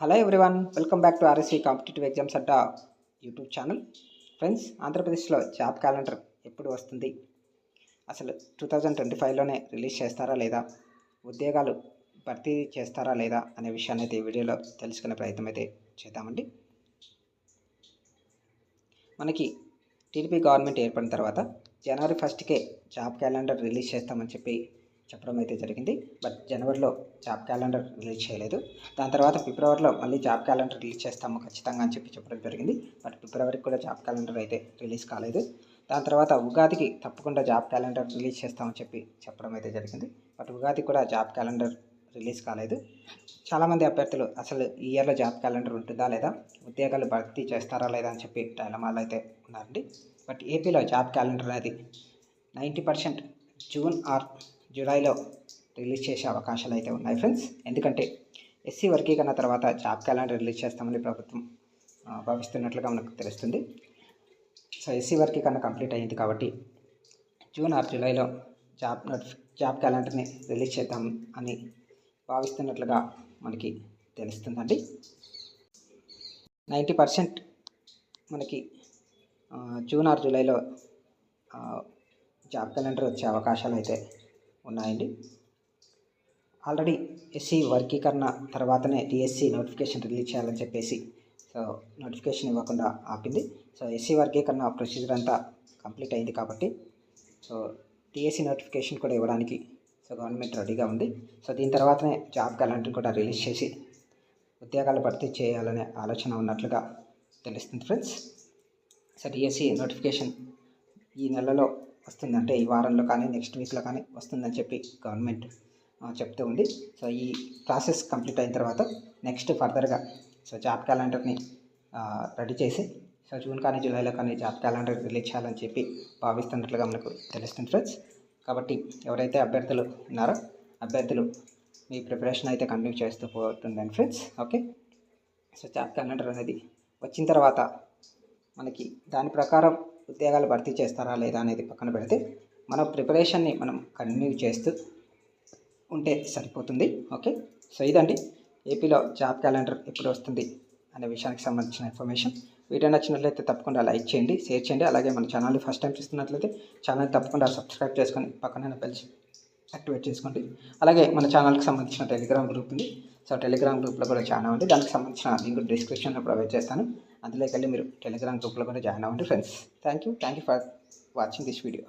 Hello everyone, welcome back to RSV competitive exams Adda YouTube channel. Friends, ఆంధ్రప్రదేశ్లో job calendar ఎప్పుడు వస్తుంది? అసలు 2025లోనే release చేస్తారా లేదా? ఉద్యోగాలు భర్తీ చేస్తారా లేదా అనే విషయాన్ని అయితే ఈ వీడియోలో తెలుసుకునే ప్రయత్నం అయితే చేద్దామండి. మనకి టీడీపీ గవర్నమెంట్ ఏర్పడిన తర్వాత జనవరి 1కే జాబ్ క్యాలెండర్ రిలీజ్ చేస్తామని చెప్పడం అయితే జరిగింది. బట్ జనవరిలో జాబ్ క్యాలెండర్ రిలీజ్ చేయలేదు. దాని తర్వాత ఫిబ్రవరిలో మళ్ళీ జాబ్ క్యాలెండర్ రిలీజ్ చేస్తాము ఖచ్చితంగా అని చెప్పడం జరిగింది. బట్ ఫిబ్రవరికి కూడా జాబ్ క్యాలెండర్ అయితే రిలీజ్ కాలేదు. దాని తర్వాత ఉగాదికి తప్పకుండా జాబ్ క్యాలెండర్ రిలీజ్ చేస్తామని చెప్పడం అయితే జరిగింది. బట్ ఉగాది కూడా జాబ్ క్యాలెండర్ రిలీజ్ కాలేదు. చాలామంది అభ్యర్థులు అసలు ఈ ఇయర్లో జాబ్ క్యాలెండర్ ఉంటుందా లేదా, ఉద్యోగాలు భర్తీ చేస్తారా లేదా అని చెప్పి డైలమాలో అయితే ఉన్నారండి. బట్ ఏపీలో జాబ్ క్యాలెండర్ అనేది 90% జూన్ ఆర్ జూలైలో రిలీజ్ చేసే అవకాశాలు అయితే ఉన్నాయి ఫ్రెండ్స్. ఎందుకంటే ఎస్సీ వర్గీకరణ తర్వాత జాబ్ క్యాలెండర్ రిలీజ్ చేస్తామని ప్రభుత్వం భావిస్తున్నట్లుగా మనకు తెలుస్తుంది. సో ఎస్సీ వర్గీకరణ కంప్లీట్ అయ్యింది కాబట్టి జూన్ ఆర్ జూలైలో జాబ్ క్యాలెండర్ని రిలీజ్ చేద్దాం అని భావిస్తున్నట్లుగా మనకి తెలుస్తుందండి. 90% మనకి జూన్ ఆర్ జూలైలో జాబ్ క్యాలెండర్ వచ్చే అవకాశాలు అయితే ఉన్నాయండి. ఆల్రెడీ ఎస్సీ వర్గీకరణ తర్వాతనే డిఎస్సి నోటిఫికేషన్ రిలీజ్ చేయాలని చెప్పేసి నోటిఫికేషన్ ఇవ్వకుండా ఆపింది. సో ఎస్సీ వర్గీకరణ ప్రొసీజర్ అంతా కంప్లీట్ అయింది కాబట్టి డిఎస్సి నోటిఫికేషన్ కూడా ఇవ్వడానికి గవర్నమెంట్ రెడీగా ఉంది. సో దీని తర్వాతనే జాబ్ క్యాలెండర్ కూడా రిలీజ్ చేసి ఉద్యోగాలు భర్తీ చేయాలనే ఆలోచన ఉన్నట్లుగా తెలుస్తుంది ఫ్రెండ్స్. సో డిఎస్సి నోటిఫికేషన్ ఈ నెలలో వస్తుందంటే ఈ వారంలో కానీ నెక్స్ట్ వీక్లో కానీ వస్తుందని చెప్పి గవర్నమెంట్ చెప్తూ ఉంది. సో ఈ ప్రాసెస్ కంప్లీట్ అయిన తర్వాత నెక్స్ట్ ఫర్దర్గా జాబ్ క్యాలెండర్ని రెడీ చేసి జూన్ కానీ జూలైలో కానీ జాబ్ క్యాలెండర్ రిలీజ్ చేయాలని చెప్పి భావిస్తున్నట్లుగా మనకు తెలుస్తుంది ఫ్రెండ్స్. కాబట్టి ఎవరైతే అభ్యర్థులు ఉన్నారో అభ్యర్థులు మీ ప్రిపరేషన్ అయితే కంటిన్యూ చేస్తూ పోతుందండి friends. Okay, so job calendar అనేది వచ్చిన తర్వాత మనకి దాని ప్రకారం ఉద్యోగాలు భర్తీ చేస్తారా లేదా అనేది పక్కన పెడితే మన ప్రిపరేషన్ని మనం కంటిన్యూ చేస్తూ ఉంటే సరిపోతుంది. ఓకే, సో ఇదండి ఏపీలో జాబ్ క్యాలెండర్ ఎప్పుడు వస్తుంది అనే విషయానికి సంబంధించిన ఇన్ఫర్మేషన్. వీడియో నచ్చినట్లయితే తప్పకుండా లైక్ చేయండి, షేర్ చేయండి. అలాగే మన ఛానల్ని ఫస్ట్ టైం చూస్తున్నట్లయితే ఛానల్ తప్పకుండా సబ్స్క్రైబ్ చేసుకొని పక్కన బెల్ యాక్టివేట్ చేసుకోండి. అలాగే మన ఛానల్కి సంబంధించిన టెలిగ్రామ్ గ్రూప్ ఉంది. సో టెలిగ్రామ్ గ్రూప్లో కూడా జాయిన్ అవ్వండి. దానికి సంబంధించిన లింక్ డిస్క్రిప్షన్లో ప్రొవైడ్ చేస్తాను. అందులోకి వెళ్ళి మీరు టెలిగ్రామ్ గ్రూప్లో కూడా జాయిన్ అవ్వండి friends. Thank you for watching this video.